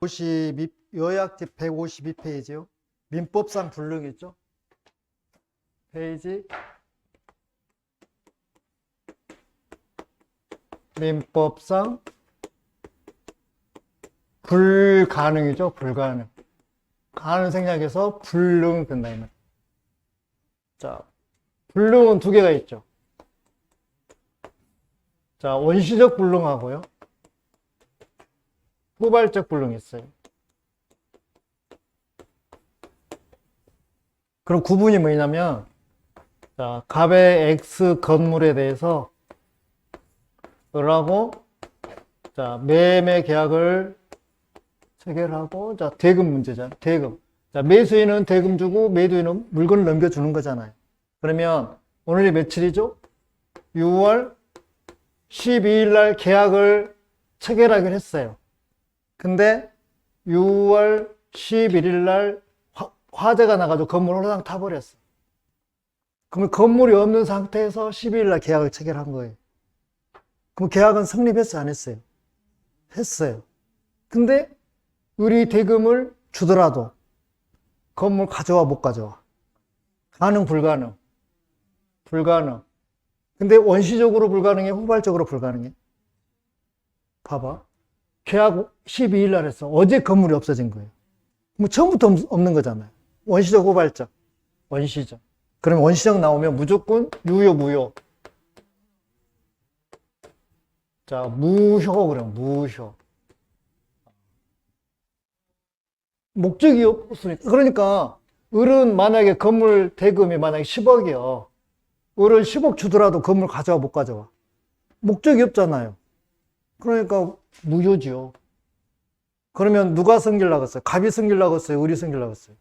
요약집 152페이지요. 민법상 불능이죠. 페이지 민법상 불가능이죠. 불가능. 가능 생략해서 불능 된다. 자, 불능은 두 개가 있죠. 자, 원시적 불능하고요. 후발적 불능이 있어요. 그럼 구분이 뭐냐면, 자, 갑의 X 건물에 대해서 을하고, 자, 매매 계약을 체결하고, 자, 대금 문제잖아요. 대금. 자, 매수인은 대금 주고, 매도인은 물건을 넘겨주는 거잖아요. 그러면, 오늘이 며칠이죠? 6월 12일 날 계약을 체결하기로 했어요. 근데 6월 11일 날 화재가 나가지고 건물 홀랑 타버렸어. 그러면 건물이 없는 상태에서 12일 날 계약을 체결한 거예요. 그럼 계약은 성립했어요, 안 했어요? 했어요. 근데 을이 대금을 주더라도 건물 가져와, 못 가져와? 가능, 불가능? 불가능. 근데 원시적으로 불가능해, 후발적으로 불가능해? 봐봐. 계약 12일 날 했어. 어제 건물이 없어진 거예요. 뭐 처음부터 없는 거잖아요. 원시적, 후발적. 원시적. 그러면 원시적 나오면 무조건 유효, 무효. 자, 무효 그럼 무효. 목적이 없으니까. 그러니까 을은 만약에 건물 대금이 만약에 10억이요. 을은 10억 주더라도 건물 가져와, 못 가져와? 목적이 없잖아요. 그러니까 무효지요. 그러면 누가 승길나갔어요? 갑이 승길나갔어요? 을이 승길나갔어요?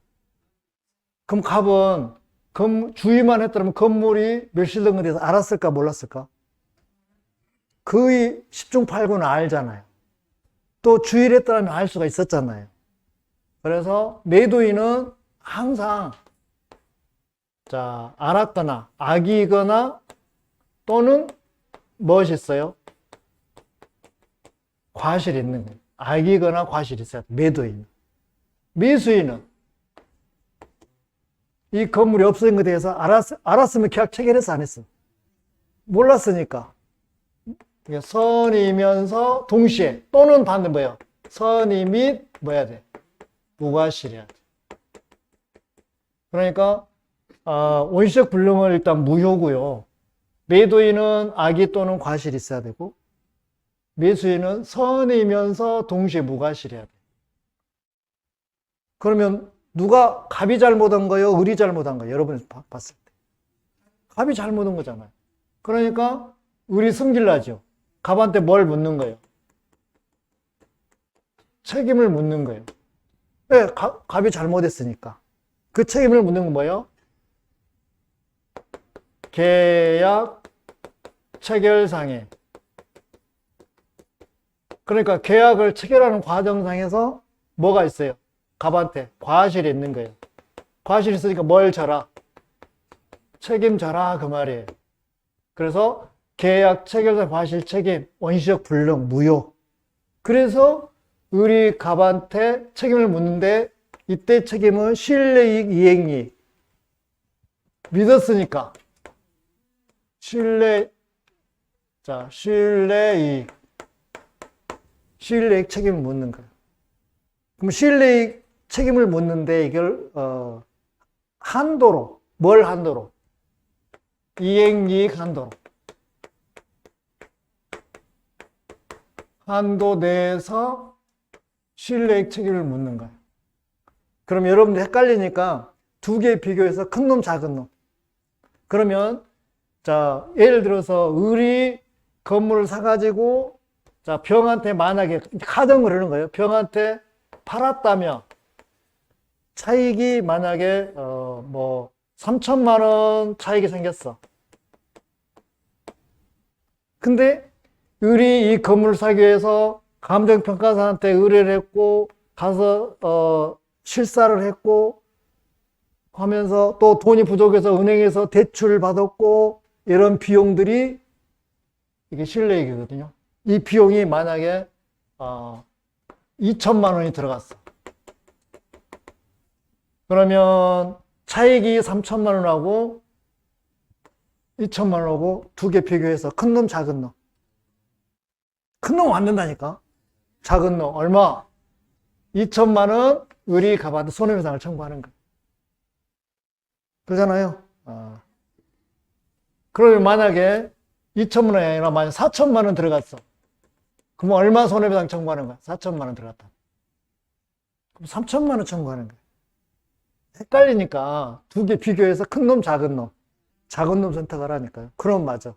그럼 갑은 주의만 했더라면 건물이 멸실등에 대해서 알았을까 몰랐을까? 거의 10중 8구는 알잖아요. 또 주의를 했더라면 알 수가 있었잖아요. 그래서 매도인은 항상 자, 알았거나 악이거나 또는 무엇이 있어요? 과실이 있는 거예요. 악이거나 과실이 있어야 돼. 매도인은. 매수인은 이 건물이 없어진 것에 대해서 알았으면 계약 체결했어, 안 했어? 몰랐으니까. 선이면서 동시에 또는 반대 뭐예요? 선의 및 뭐야 돼? 무과실이야 돼. 그러니까 원시적 불능은 일단 무효고요. 매도인은 악의 또는 과실이 있어야 되고 매수인은 선이면서 동시에 무과실이어야 돼. 그러면 누가 갑이 잘못한 거예요? 을이 잘못한 거예요? 여러분이 봤을 때. 갑이 잘못한 거잖아요. 그러니까 을이 승질나죠. 갑한테 뭘 묻는 거예요? 책임을 묻는 거예요. 왜? 갑이 잘못했으니까. 그 책임을 묻는 건 뭐예요? 계약 체결상에. 그러니까 계약을 체결하는 과정상에서 뭐가 있어요? 갑한테 과실이 있는 거예요. 과실이 있으니까 뭘 져라? 책임져라 그 말이에요. 그래서 계약 체결상 과실 책임, 원시적 불능, 무효. 그래서 을이 갑한테 책임을 묻는데 이때 책임은 실내이익, 이행이익. 믿었으니까 실내이익. 실내이익 책임을 묻는 거예요. 그럼 실내이익 책임을 묻는데 이걸 한도로, 뭘 한도로? 이행이익 한도로. 한도 내에서 실내이익 책임을 묻는 거예요. 그럼 여러분들 헷갈리니까 두 개 비교해서 큰 놈, 작은 놈. 그러면 자, 예를 들어서 을이 건물을 사가지고 자, 병한테 만약에 가정을 하는 거예요. 병한테 팔았다면 차익이 만약에 3천만 원 차익이 생겼어. 근데 을이 이 건물을 사기 위해서 감정평가사한테 의뢰를 했고 가서 실사를 했고 하면서 또 돈이 부족해서 은행에서 대출을 받았고 이런 비용들이 이게 실내이익이거든요. 이 비용이 만약에 2천만 원이 들어갔어. 그러면 차익이 3천만 원하고 2천만 원하고 두 개 비교해서 큰 놈, 작은 놈. 큰 놈 안 된다니까. 작은 놈 얼마? 2천만 원 의리가 받은 손해배상을 청구하는 거야. 그러잖아요. 그러면 만약에 2천만 원이 아니라 만약 4천만 원 들어갔어. 그럼 얼마 손해배상 청구하는 거야? 4천만 원 들어갔다. 그럼 3천만 원 청구하는 거야. 헷갈리니까 두 개 비교해서 큰 놈, 작은 놈. 작은 놈 선택하라니까요. 그럼 맞아.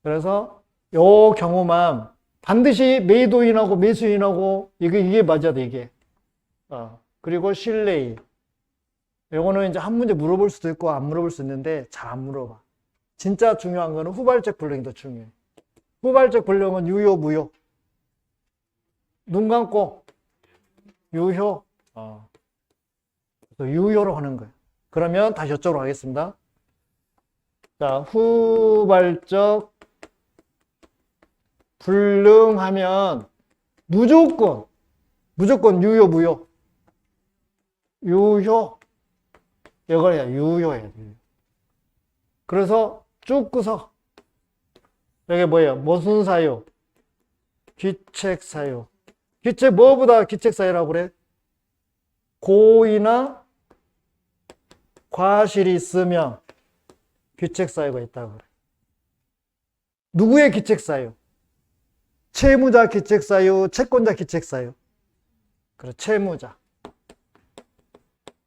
그래서 요 경우만 반드시 매도인하고 매수인하고 이게 맞아야 돼, 이게. 그리고 실내인. 요거는 이제 한 문제 물어볼 수도 있고 안 물어볼 수 있는데 잘 안 물어봐. 진짜 중요한 거는 후발적 불능이 더 중요해. 후발적 불능은 유효, 무효. 눈 감고 유효. 유효로 하는 거예요. 그러면 다시 이쪽으로 가겠습니다. 자, 후발적 불능하면 무조건 유효, 무효. 유효. 이걸 해야 유효해야 돼요. 그래서 쭉 끄서 여기 뭐예요? 무슨 사유? 귀책 사유. 귀책 뭐보다 귀책 사유라고 그래? 고의나 과실이 있으면 귀책 사유가 있다고 그래. 누구의 귀책 사유? 채무자 귀책 사유, 채권자 귀책 사유. 그래, 채무자.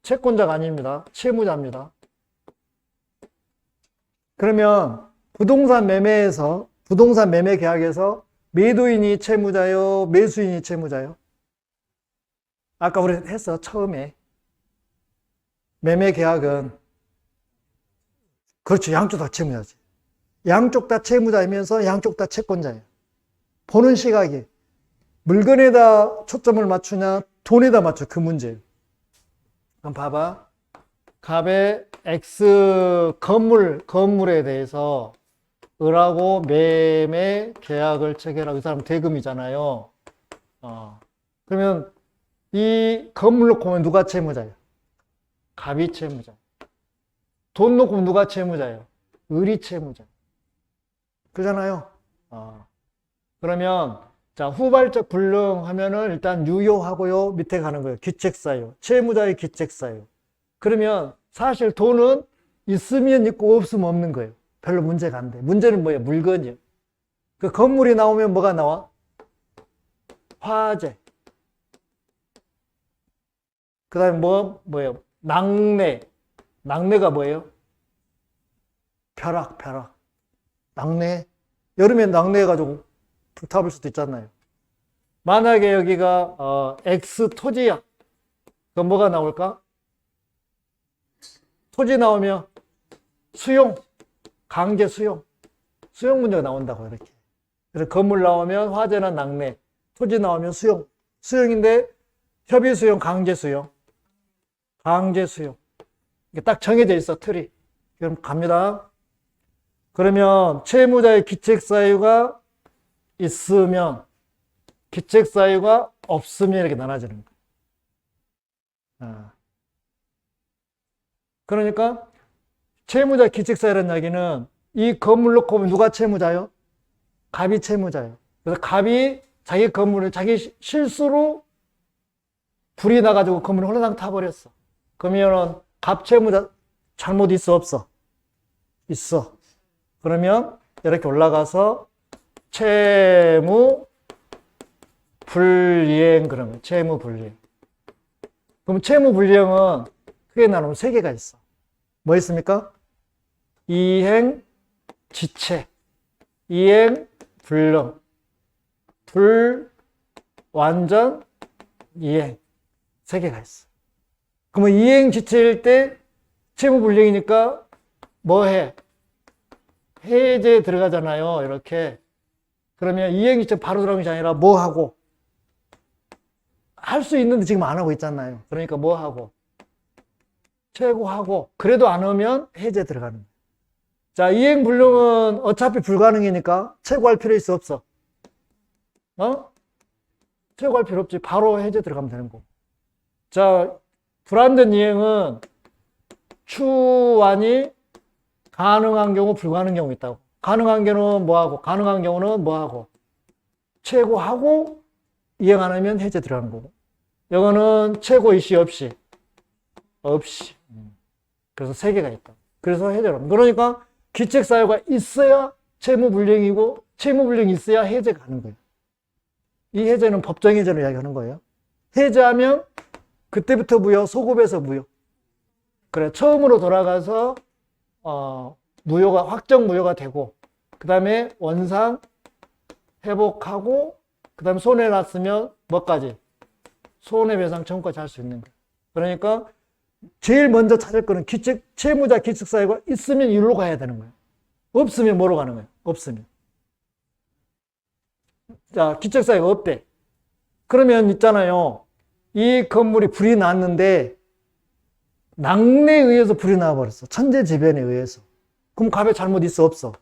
채권자가 아닙니다. 채무자입니다. 그러면 부동산 매매 계약에서 매도인이 채무자요, 매수인이 채무자요? 아까 우리 했어, 처음에. 매매 계약은 그렇죠. 양쪽 다 채무자지. 양쪽 다 채무자이면서 양쪽 다 채권자예요. 보는 시각이 물건에다 초점을 맞추냐, 돈에다 맞춰, 그 문제예요. 그럼 봐봐. 갑의 X 건물에 대해서 을하고 매매 계약을 체결하고 이 사람 대금이잖아요. 그러면 이 건물 놓고 보면 누가 채무자예요? 갑이 채무자. 돈 놓고 보면 누가 채무자예요? 을이 채무자. 그러잖아요. 그러면 자, 후발적 불능하면은 일단 유효하고요. 밑에 가는 거예요. 귀책사유. 채무자의 귀책사유. 그러면 사실 돈은 있으면 있고 없으면 없는 거예요. 별로 문제가 안 돼. 문제는 뭐예요? 물건이요. 그 건물이 나오면 뭐가 나와? 화재. 그 다음에 뭐예요? 낙뢰. 낙뢰가 뭐예요? 벼락. 낙뢰. 여름에 낙뢰해가지고 불타볼 수도 있잖아요. 만약에 여기가 X 토지야. 그럼 뭐가 나올까? 토지 나오면 수용, 강제 수용. 수용 문제가 나온다고 이렇게. 그래서 건물 나오면 화재나 낙뢰, 토지 나오면 수용. 수용인데 협의 수용, 강제 수용. 강제 수용. 이게 딱 정해져 있어, 틀이. 그럼 갑니다. 그러면 채무자의 귀책 사유가 있으면 귀책 사유가 없으면 이렇게 나눠지는 거예요. 그러니까 채무자 귀책 사유라는 이야기는 이 건물 놓고 보면 누가 채무자요? 갑이 채무자예요. 그래서 갑이 자기 건물을 자기 실수로 불이 나가지고 건물을 홀라당 타버렸어. 그러면은 갑 채무자 잘못 있어, 없어? 있어. 그러면 이렇게 올라가서 채무 불이행 그런 거예요. 채무 불이행. 그럼 채무 불이행은 크게 나누면 세 개가 있어. 뭐 있습니까? 이행 지체, 이행 불능, 불완전 이행. 세 개가 있어. 그러면 이행 지체일 때 채무 불이행이니까 뭐 해? 해제 들어가잖아요. 이렇게. 그러면 이행 지체 바로 들어가는 게 아니라 뭐 하고? 할 수 있는데 지금 안 하고 있잖아요. 그러니까 뭐 하고? 최고하고. 그래도 안 하면 해제 들어가는 거예요. 자, 이행 불능은 어차피 불가능이니까 최고할 필요 있어, 없어? 최고할 필요 없지. 바로 해제 들어가면 되는 거고. 자, 불완전 이행은 추완이 가능한 경우, 불가능한 경우 있다고. 가능한 경우는 뭐하고, 가능한 경우는 뭐하고, 최고하고 이행 안 하면 해제 들어가는 거고. 이거는 최고 이시 없이. 그래서 세 개가 있다. 그래서 해제를. 그러니까 기책 사유가 있어야 채무불이행이고, 채무불이행이 있어야 해제가 가는 거예요. 이 해제는 법정 해제를 이야기하는 거예요. 해제하면 그때부터 무효, 소급에서 무효. 그래, 처음으로 돌아가서 무효가, 확정 무효가 되고, 그 다음에 원상 회복하고, 그 다음에 손해났으면 뭐까지? 손해배상 청구까지 할 수 있는 거예요. 그러니까 제일 먼저 찾을 거는 채무자 기책 사유가 있으면 일로 가야 되는 거예요. 없으면 뭐로 가는 거예요? 없으면. 자, 기책 사유가 없대. 그러면 있잖아요. 이 건물이 불이 났는데 낙뢰에 의해서 불이 나와버렸어. 천재지변에 의해서. 그럼 갑에 잘못 있어? 없어?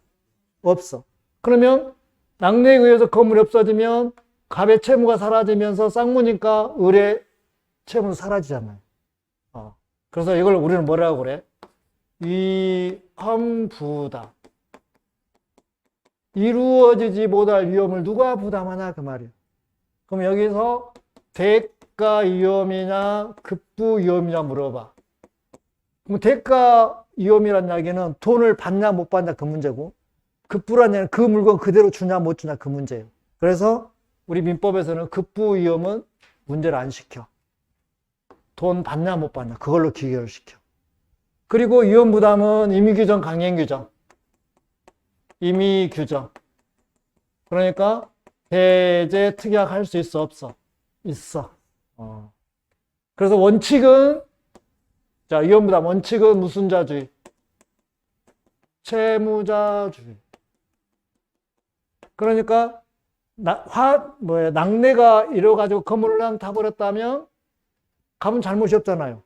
없어. 그러면 낙뢰에 의해서 건물이 없어지면 갑의 채무가 사라지면서 쌍무니까 을의 채무도 사라지잖아요. 그래서 이걸 우리는 뭐라고 그래? 위험부담. 이루어지지 못할 위험을 누가 부담하냐 그 말이에요. 그럼 여기서 대가 위험이냐 급부 위험이냐 물어봐. 그럼 대가 위험이란 이야기는 돈을 받냐 못 받냐 그 문제고, 급부란 이야기는 그 물건 그대로 주냐 못 주냐 그 문제예요. 그래서 우리 민법에서는 급부 위험은 문제를 안 시켜. 돈 받냐 못 받냐 그걸로 기결을 시켜. 그리고 위험부담은 임의규정 강행규정. 임의규정. 그러니까 배제 특약 할 수 있어 없어? 있어. 그래서 원칙은, 자, 위험부담 원칙은 무슨 자주의? 채무자주의. 그러니까 낙뢰가 이래가지고 건물을 그냥 다 버렸다면 갑은 잘못이 없잖아요.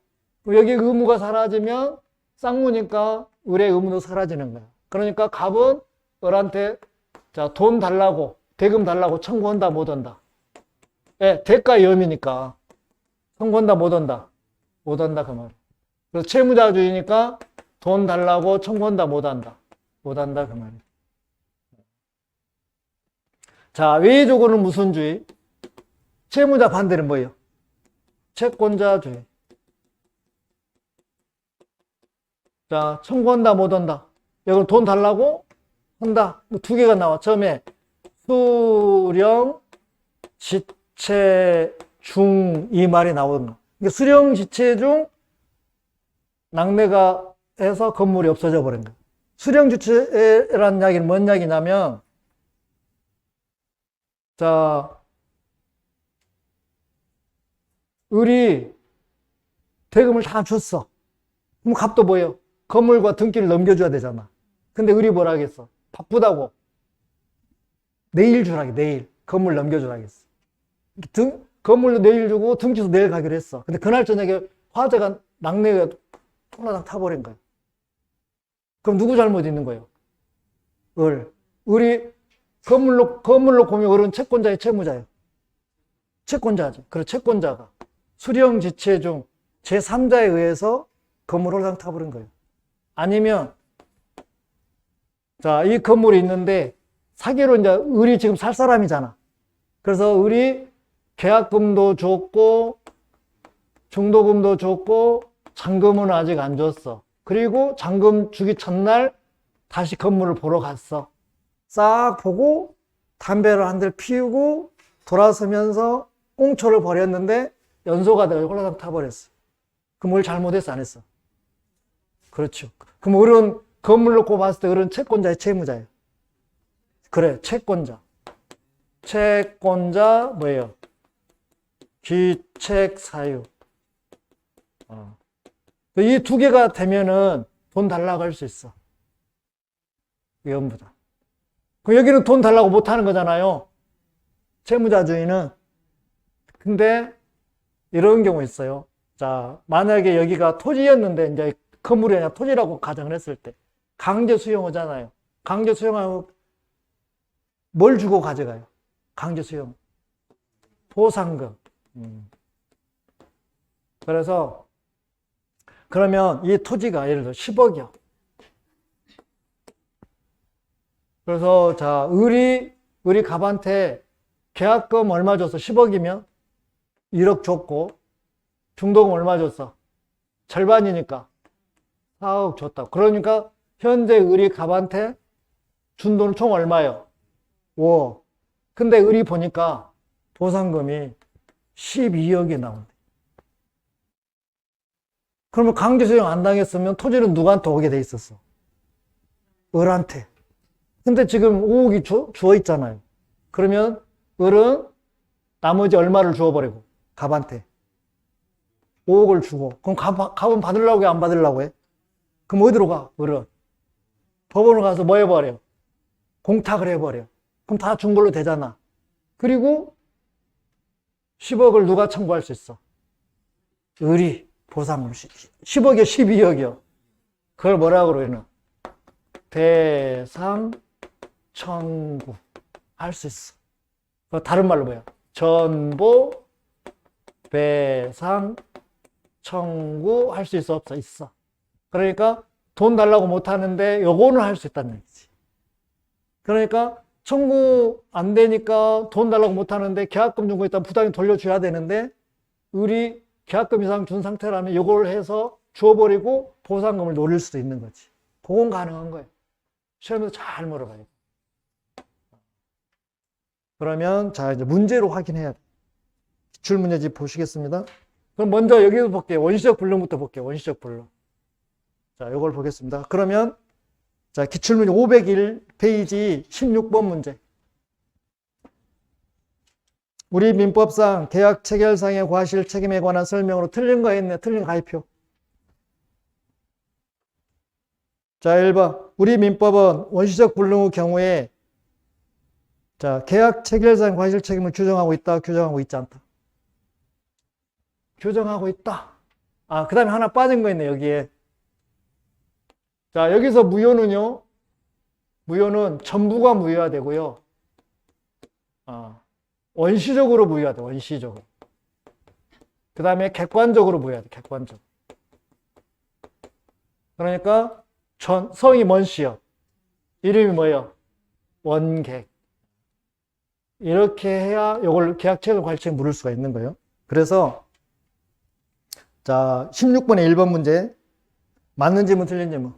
여기 의무가 사라지면 쌍무니까 을의 의무도 사라지는 거야. 그러니까 갑은 을한테 자, 돈 달라고, 대금 달라고 청구한다 못 한다? 예, 대가 위험이니까 청구한다 못 한다? 못 한다 그 말이에요. 그래서 채무자주의니까 돈 달라고 청구한다 못 한다? 못 한다 그 말이에요. 자, 외의적으로는 무슨 주의? 채무자 반대는 뭐예요? 채권자주의. 자, 청구한다 못 한다? 이건 돈 달라고 한다. 두 개가 나와. 처음에 수령, 지체, 중 이 말이 나오는 거. 그러니까 수령, 지체 중 낙뢰가 해서 건물이 없어져 버린 거예요. 수령, 지체라는 이야기는 뭔 이야기냐면, 자, 을이 대금을 다 줬어. 그럼 갑도 뭐예요? 건물과 등기를 넘겨줘야 되잖아. 근데 을이 뭐라 하겠어? 바쁘다고. 내일 주라게, 내일. 건물 넘겨주라겠어. 건물로 내일 주고 등기소 내일 가기로 했어. 근데 그날 저녁에 화재가, 낙뢰가 통 타버린 거야. 그럼 누구 잘못 있는 거예요? 을. 을이 건물로 보면 을은 채권자의 채무자예요. 채권자죠. 그래, 채권자가 수령 지체 중 제3자에 의해서 건물을 그냥 타버린 거예요. 아니면, 자, 이 건물이 있는데 사기로 이제 을이 지금 살 사람이잖아. 그래서 을이 계약금도 줬고, 중도금도 줬고, 잔금은 아직 안 줬어. 그리고 잔금 주기 첫날 다시 건물을 보러 갔어. 싹 보고 담배를 한 대 피우고 돌아서면서 꽁초를 버렸는데 연소가 돼서 홀라당 타버렸어. 그럼 을 잘못했어, 안 했어? 그렇죠. 그럼 을은 건물 놓고 봤을 때 을은 채권자의 채무자예요. 그래, 채권자. 채권자 뭐예요? 기책 사유. 이 두 개가 되면은 돈 달라고 할 수 있어. 위험부담. 그럼 여기는 돈 달라고 못 하는 거잖아요. 채무자주의는. 근데 이런 경우 있어요. 자, 만약에 여기가 토지였는데 이제 건물이 아니라 토지라고 가정을 했을 때 강제 수용하잖아요. 강제 수용하면 뭘 주고 가져가요? 강제 수용. 보상금. 그래서 그러면 이 토지가 예를 들어 10억이요. 그래서 자, 을이 갑한테 계약금 얼마 줬어? 10억이면 1억 줬고 중도금 얼마 줬어? 절반이니까 4억 줬다. 그러니까 현재 을이 갑한테 준 돈은 총 얼마예요? 5억. 근데 을이 보니까 보상금이 12억이 나온대. 그러면 강제수용 안 당했으면 토지는 누구한테 오게 돼 있었어? 을한테. 근데 지금 5억이 주어 있잖아요. 그러면 을은 나머지 얼마를 주어버리고 갑한테 5억을 주고, 그럼 갑은 받으려고 해, 안 받으려고 해? 그럼 어디로 가? 을은 법원으로 가서 뭐 해버려? 공탁을 해버려. 그럼 다 준 걸로 되잖아. 그리고 10억을 누가 청구할 수 있어? 을이 보상금 10억이요, 12억이요. 그걸 뭐라고 그러나? 배상 청구 할 수 있어. 다른 말로 뭐야? 전보 배상 청구할 수 있어, 없어? 있어. 그러니까 돈 달라고 못 하는데 요거는 할 수 있다는 얘기지. 그러니까 청구 안 되니까 돈 달라고 못 하는데 계약금 준 거 일단 부당히 돌려줘야 되는데 을이 계약금 이상 준 상태라면 요걸 해서 주어버리고 보상금을 노릴 수도 있는 거지. 그건 가능한 거예요. 시험에서 잘 물어봐야 돼. 그러면 자, 이제 문제로 확인해야 돼. 기출문제집 보시겠습니다. 그럼 먼저 여기서 볼게요. 원시적 불능부터 볼게요. 원시적 불능. 자, 이걸 보겠습니다. 그러면 자, 기출문제 501페이지 16번 문제. 우리 민법상 계약 체결상의 과실 책임에 관한 설명으로 틀린 거 있네. 틀린 거 가입표. 자, 1번. 우리 민법은 원시적 불능의 경우에 자, 계약 체결상 과실 책임을 규정하고 있다, 규정하고 있지 않다. 규정하고 있다. 아, 그 다음에 하나 빠진 거 있네, 여기에. 자, 여기서 무효는요, 무효는 전부가 무효가 되고요. 원시적으로 무효가 돼, 원시적으로. 그 다음에 객관적으로 무효가 돼, 객관적으로. 그러니까, 성이 먼씨요. 이름이 뭐예요? 원객. 이렇게 해야 이걸 계약체결 과실책 물을 수가 있는 거예요. 그래서 자, 16번의 1번 문제. 맞는 지문, 틀린 지문.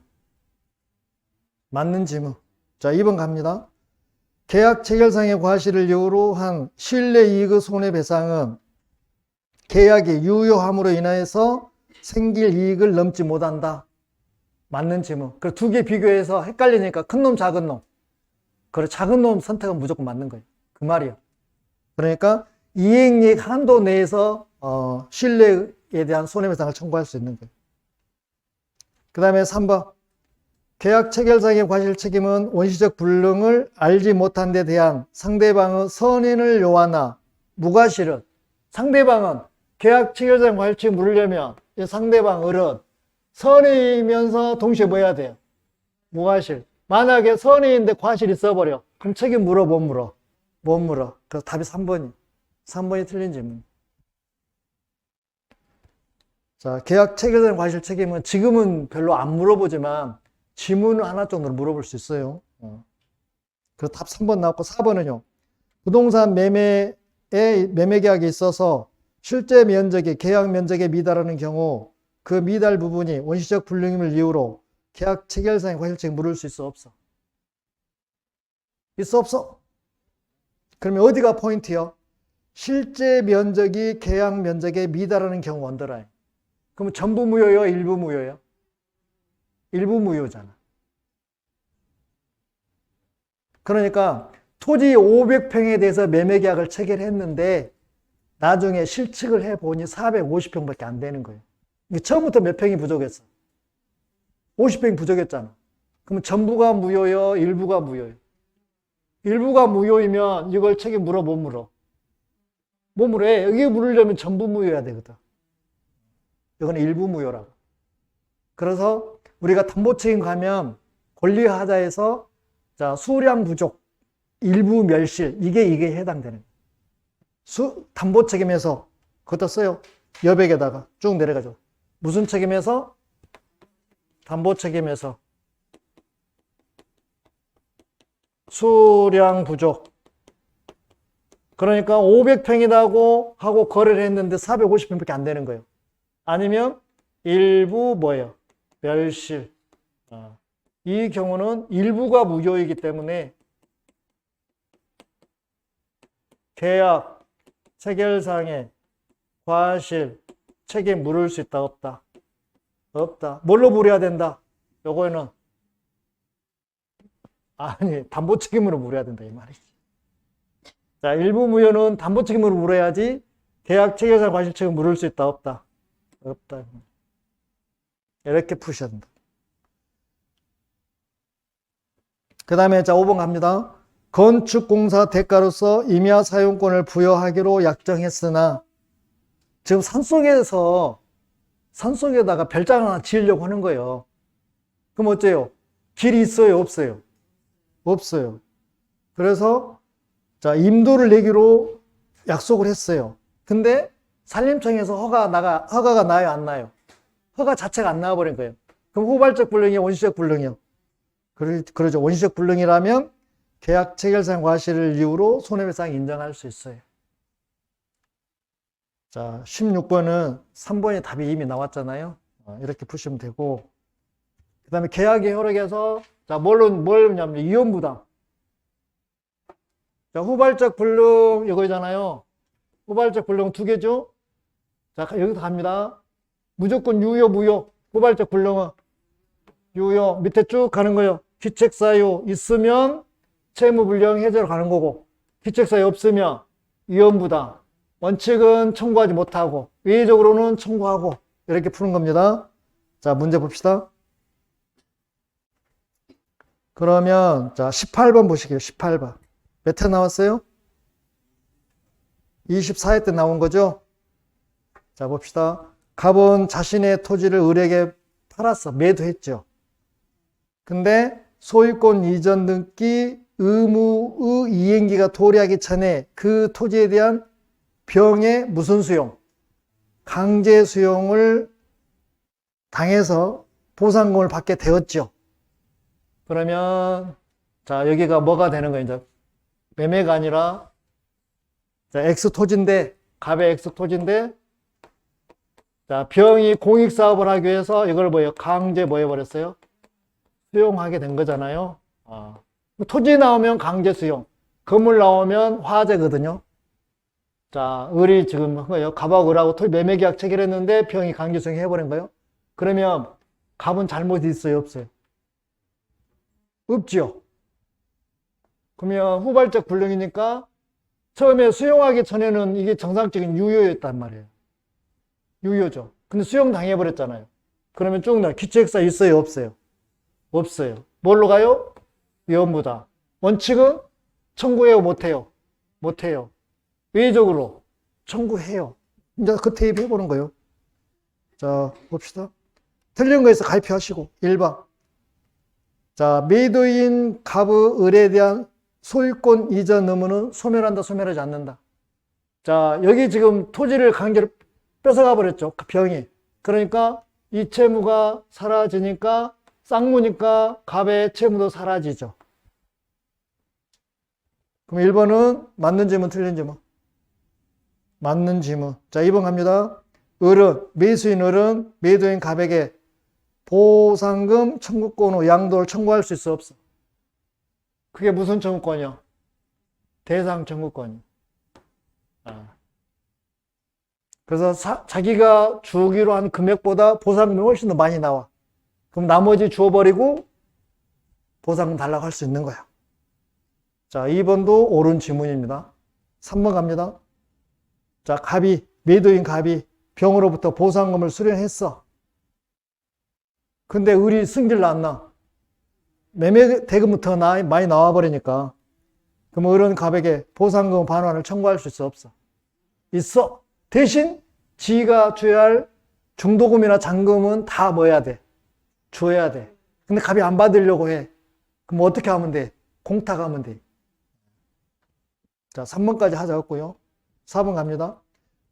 맞는 지문. 자, 2번 갑니다. 계약 체결상의 과실을 이유로 한 실내 이익의 손해배상은 계약이 유효함으로 인하여서 생길 이익을 넘지 못한다. 맞는 지문. 그 두 개 비교해서 헷갈리니까 큰 놈, 작은 놈. 그래, 작은 놈 선택은 무조건 맞는 거예요. 그 말이요. 그러니까 이익 한도 내에서 신뢰에 대한 손해배상을 청구할 수 있는 거예요. 그 다음에 3번. 계약 체결상의 과실 책임은 원시적 불능을 알지 못한 데 대한 상대방의 선인을 요하나 무과실은 상대방은 계약 체결상의 과실 책임 물으려면 이 상대방 을은 선인이면서 동시에 뭐 해야 돼요? 무과실. 만약에 선인인데 과실이 있어버려. 그럼 책임 물어, 못 물어? 못 물어. 그래서 답이 3번이 틀린 질문. 자, 계약 체결된 과실 책임은 지금은 별로 안 물어보지만 지문을 하나 정도는 물어볼 수 있어요. 그래서 답 3번 나왔고 4번은요. 부동산 매매 계약에 있어서 실제 면적이 계약 면적에 미달하는 경우 그 미달 부분이 원시적 불능임을 이유로 계약 체결상의 과실 책임 물을 수 있어, 없어? 있어, 없어? 그러면 어디가 포인트요? 실제 면적이 계약 면적에 미달하는 경우 언더라인. 그러면 전부 무효요? 일부 무효요? 일부 무효잖아. 그러니까 토지 500평에 대해서 매매계약을 체결했는데 나중에 실측을 해보니 450평밖에 안 되는 거예요. 처음부터 몇 평이 부족했어? 50평이 부족했잖아. 그러면 전부가 무효요? 일부가 무효요? 일부가 무효이면 이걸 책임 물어, 못 물어? 못 물어. 여기 물으려면 전부 무효여야 되거든. 이건 일부 무효라고. 그래서 우리가 담보 책임 가면 권리하자에서 자, 수량 부족, 일부 멸실, 이게 해당되는 거예요. 담보 책임에서 그것도 써요. 여백에다가 쭉 내려가죠. 무슨 책임에서? 담보 책임에서 수량 부족. 그러니까 500평이라고 하고 거래를 했는데 450평밖에 안 되는 거예요. 아니면 일부 뭐예요? 멸실. 이 경우는 일부가 무효이기 때문에 계약 체결상의 과실 책임 물을 수 있다, 없다? 없다. 뭘로 물어야 된다? 요거는 아니, 담보 책임으로 물어야 된다 이 말이지. 자, 일부 무효는 담보 책임으로 물어야지 계약 체결상 과실 책임 물을 수 있다, 없다? 없다. 이렇게 푸셔야 된다. 그 다음에 자 5번 갑니다. 건축공사 대가로서 임야 사용권을 부여하기로 약정했으나 지금 산속에다가 별장 하나 지으려고 하는 거예요. 그럼 어째요? 길이 있어요, 없어요? 없어요. 그래서 자 임도를 내기로 약속을 했어요. 근데 산림청에서 허가가 나요, 안 나요? 허가 자체가 안 나와버린 거예요. 그럼 후발적 불능이요, 원시적 불능이요? 그러죠. 원시적 불능이라면 계약 체결상 과실을 이유로 손해배상 인정할 수 있어요. 자, 16번은 3번의 답이 이미 나왔잖아요. 이렇게 푸시면 되고, 그 다음에 계약의 효력에서 자, 뭘 냐면 이혼부담. 자, 후발적 불능 이거잖아요. 후발적 불능 두 개죠. 자, 여기서 갑니다. 무조건 유효, 무효. 후발적 불능은 유효. 밑에 쭉 가는 거예요. 귀책사유 있으면 채무불이행 해제로 가는 거고, 귀책사유 없으면 이혼부담. 원칙은 청구하지 못하고 외의적으로는 청구하고 이렇게 푸는 겁니다. 자, 문제 봅시다. 그러면 자 18번 보시게요. 18번 몇 회 나왔어요? 24회 때 나온 거죠. 자 봅시다. 갑은 자신의 토지를 을에게 팔았어. 매도했죠. 근데 소유권 이전 등기 의무의 이행기가 도래하기 전에 그 토지에 대한 병의 무슨 수용? 강제 수용을 당해서 보상금을 받게 되었죠. 그러면 자 여기가 뭐가 되는 거예요? 이제 매매가 아니라 자 X 토지인데 갑의 X 토지인데 자 병이 공익사업을 하기 위해서 이걸 뭐예요? 강제 뭐 해버렸어요? 수용하게 된 거잖아요. 토지 나오면 강제 수용, 건물 나오면 화재거든요. 자, 을이 지금 한 거예요. 갑하고 을하고 토지 매매계약 체결했는데 병이 강제 수용 해버린 거예요. 그러면 갑은 잘못이 있어요, 없어요? 없죠. 그러면 후발적 불능이니까 처음에 수용하기 전에는 이게 정상적인 유효였단 말이에요. 유효죠. 근데 수용 당해버렸잖아요. 그러면 쭉 나 귀책사 있어요, 없어요? 없어요. 뭘로 가요? 위험부담. 원칙은 청구해요, 못해요? 못해요. 외의적으로 청구해요. 이제 그 테이프 해보는 거예요. 자, 봅시다. 틀린 거에서 가입하시고 1번. 자, 매도인 갑의 을에 대한 소유권 이전 의무는 소멸한다, 소멸하지 않는다. 자, 여기 지금 토지를 강제로 뺏어가 버렸죠. 그 병이. 그러니까 이 채무가 사라지니까 쌍무니까 갑의 채무도 사라지죠. 그럼 1번은 맞는 지문, 틀린 지문? 맞는 지문. 자, 2번 갑니다. 을은, 매수인 을은 매도인 갑에게 보상금 청구권 후 양도를 청구할 수 있어, 없어? 그게 무슨 청구권이요? 대상 청구권이요. 그래서 자기가 주기로 한 금액보다 보상금이 훨씬 더 많이 나와. 그럼 나머지 주어버리고 보상금 달라고 할 수 있는 거야. 자, 2번도 옳은 지문입니다. 3번 갑니다. 자, 매도인 갑이 병으로부터 보상금을 수령했어. 근데 을이 승질 났나? 매매 대금부터 많이 나와버리니까. 그럼 을은 갑에게 보상금 반환을 청구할 수 있어, 없어? 있어. 대신 지가 줘야 할 중도금이나 잔금은 다 뭐 해야 돼? 줘야 돼. 근데 갑이 안 받으려고 해. 그럼 어떻게 하면 돼? 공탁하면 돼. 자, 3번까지 하자고요. 4번 갑니다.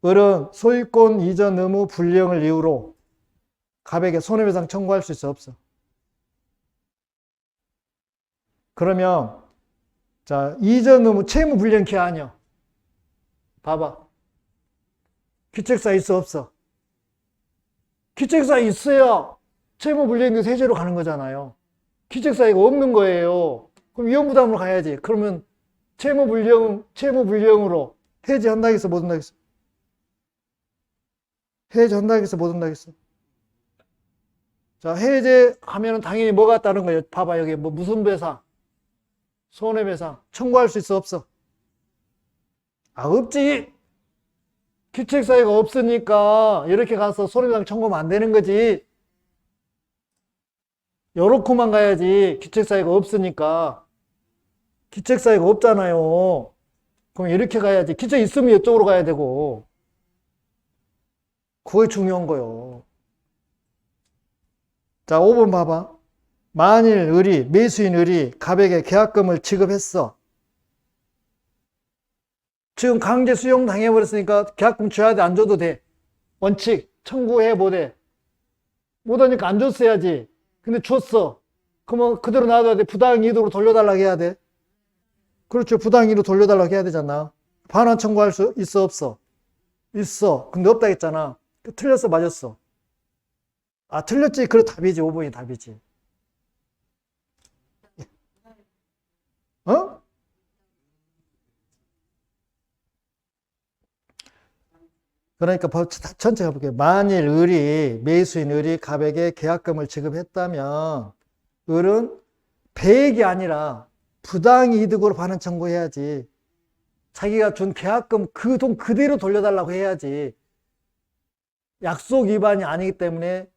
을은 소유권 이전 의무 불이행을 이유로 갑에게 손해배상 청구할 수 있어 없어? 그러면 자, 이전 의무 채무 불이행 기한이요. 봐봐. 귀책사 있어 없어? 귀책사 있어야 채무 불이행에서 해제로 가는 거잖아요. 귀책사유가 없는 거예요. 그럼 위험부담으로 가야지. 그러면 채무 불이행으로 해제한다겠어, 못 한다겠어? 해제한다겠어, 못 한다겠어? 자, 해제하면 당연히 뭐가 따른 거예요? 봐봐, 여기 뭐 무슨 배상, 손해배상 청구할 수 있어 없어? 아, 없지. 귀책사유가 없으니까 이렇게 가서 손해배상 청구하면 안 되는 거지. 요렇게만 가야지. 귀책사유가 없으니까. 귀책사유가 없잖아요. 그럼 이렇게 가야지. 귀책 있으면 이쪽으로 가야 되고. 그게 중요한 거요. 자, 5번 봐봐. 만일 매수인 을이 갑에게 계약금을 지급했어. 지금 강제 수용 당해버렸으니까 계약금 줘야 돼, 안 줘도 돼? 원칙, 청구해, 못 해? 못하니까 안 줬어야지. 근데 줬어. 그러면 그대로 놔둬야 돼? 부당이득으로 돌려달라고 해야 돼? 그렇죠. 부당이득으로 돌려달라고 해야 되잖아. 반환 청구할 수 있어, 없어? 있어. 근데 없다 했잖아. 틀렸어, 맞았어? 아, 틀렸지. 그래, 답이지. 5번이 답이지. 어? 그러니까 전체 가볼게요. 만일 매수인 을이 갑에게 계약금을 지급했다면 을은 배액이 아니라 부당이득으로 반환 청구해야지. 자기가 준 계약금 그 돈 그대로 돌려달라고 해야지. 약속 위반이 아니기 때문에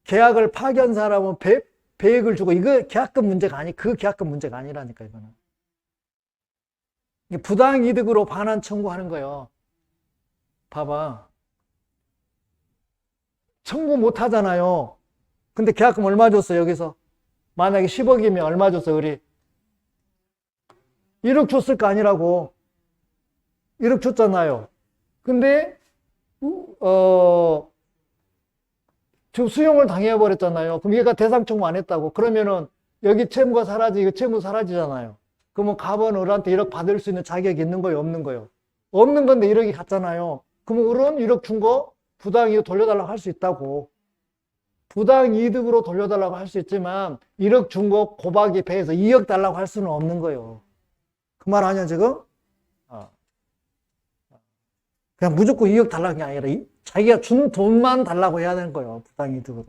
계약을 파기한 사람은 배액을 주고 이거 계약금 문제가 그 계약금 문제가 아니라니까 이거는. 부당이득으로 반환 청구하는 거예요. 봐봐. 청구 못 하잖아요. 근데 계약금 얼마 줬어, 여기서? 만약에 10억이면 얼마 줬어, 우리? 1억 줬을 거 아니라고. 1억 줬잖아요. 근데, 지금 수용을 당해버렸잖아요. 그럼 얘가 대상 청구 안 했다고. 그러면은, 여기 채무가 이거 채무 사라지잖아요. 그러면 갑은 을한테 1억 받을 수 있는 자격이 있는 거예요, 없는 거예요? 없는 건데 1억이 갔잖아요. 그럼 을은 1억 준 거 부당이득 돌려달라고 할 수 있다고. 부당이득으로 돌려달라고 할 수 있지만 1억 준 거 곱하기 배에서 2억 달라고 할 수는 없는 거예요. 그 말 아니야 지금? 그냥 무조건 2억 달라는 게 아니라 자기가 준 돈만 달라고 해야 되는 거예요. 부당이득으로.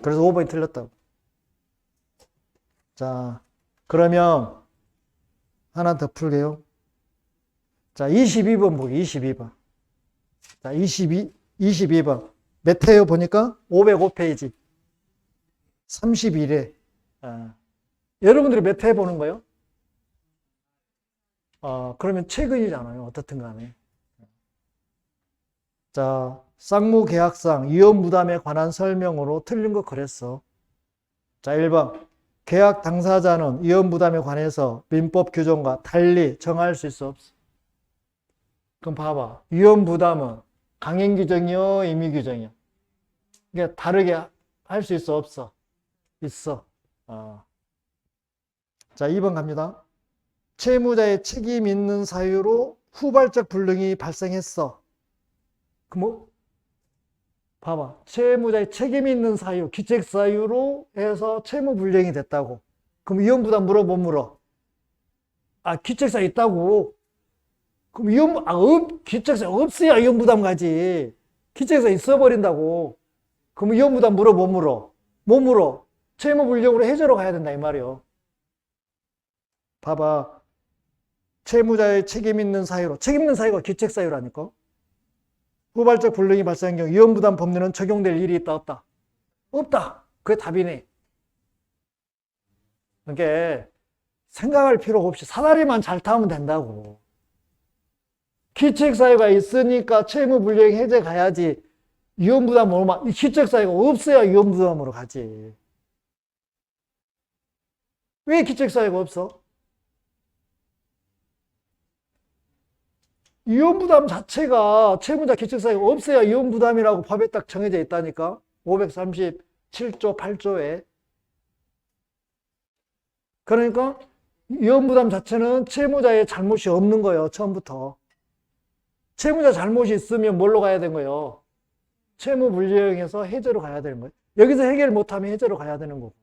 그래서 5번이 틀렸다고. 자, 그러면 하나 더 풀게요. 자, 22번 보기, 22번. 자, 22번. 몇 회요 보니까? 505페이지. 31회. 여러분들이 몇 회 보는 거예요? 그러면 최근이잖아요. 어떻든 간에. 자, 쌍무계약상 위험부담에 관한 설명으로 틀린 거 그랬어. 자, 1번. 계약 당사자는 위험부담에 관해서 민법 규정과 달리 정할 수 있어 없어? 그럼 봐봐. 위험부담은 강행규정이요, 임의규정이요? 이게 다르게 할 수 있어 없어? 있어. 자, 2번 갑니다. 채무자의 책임 있는 사유로 후발적 불능이 발생했어. 그럼 봐봐. 채무자의 책임 있는 사유, 기책 사유로 해서 채무 불이행이 됐다고. 그럼 위험부담 물어 못 물어? 기책 사유 있다고. 그럼 기책사 없어야 위험부담 가지. 기책사 있어버린다고. 그럼 위험부담 물어 못 물어? 못 물어. 채무 불이행으로 해제로 가야 된다 이 말이요. 봐봐. 채무자의 책임 있는 사유로. 책임 있는 사유가 기책 사유라니까. 후발적 불능이 발생한 경우 위험부담 법률은 적용될 일이 있다 없다? 없다. 그게 답이네. 그러니까 생각할 필요가 없이 사다리만 잘 타면 된다고. 기책 사유가 있으니까 채무 불이행 해제 가야지. 위험부담 얼마? 기책 사유가 없어야 위험부담으로 가지. 왜 기책 사유가 없어? 이혼부담 자체가 채무자 기책사유가 없어야 이혼부담이라고 법에 딱 정해져 있다니까. 537조 8조에. 그러니까 이혼부담 자체는 채무자의 잘못이 없는 거예요. 처음부터. 채무자 잘못이 있으면 뭘로 가야 되는 거예요? 채무불이행해서 해제로 가야 되는 거예요. 여기서 해결 못하면 해제로 가야 되는 거고.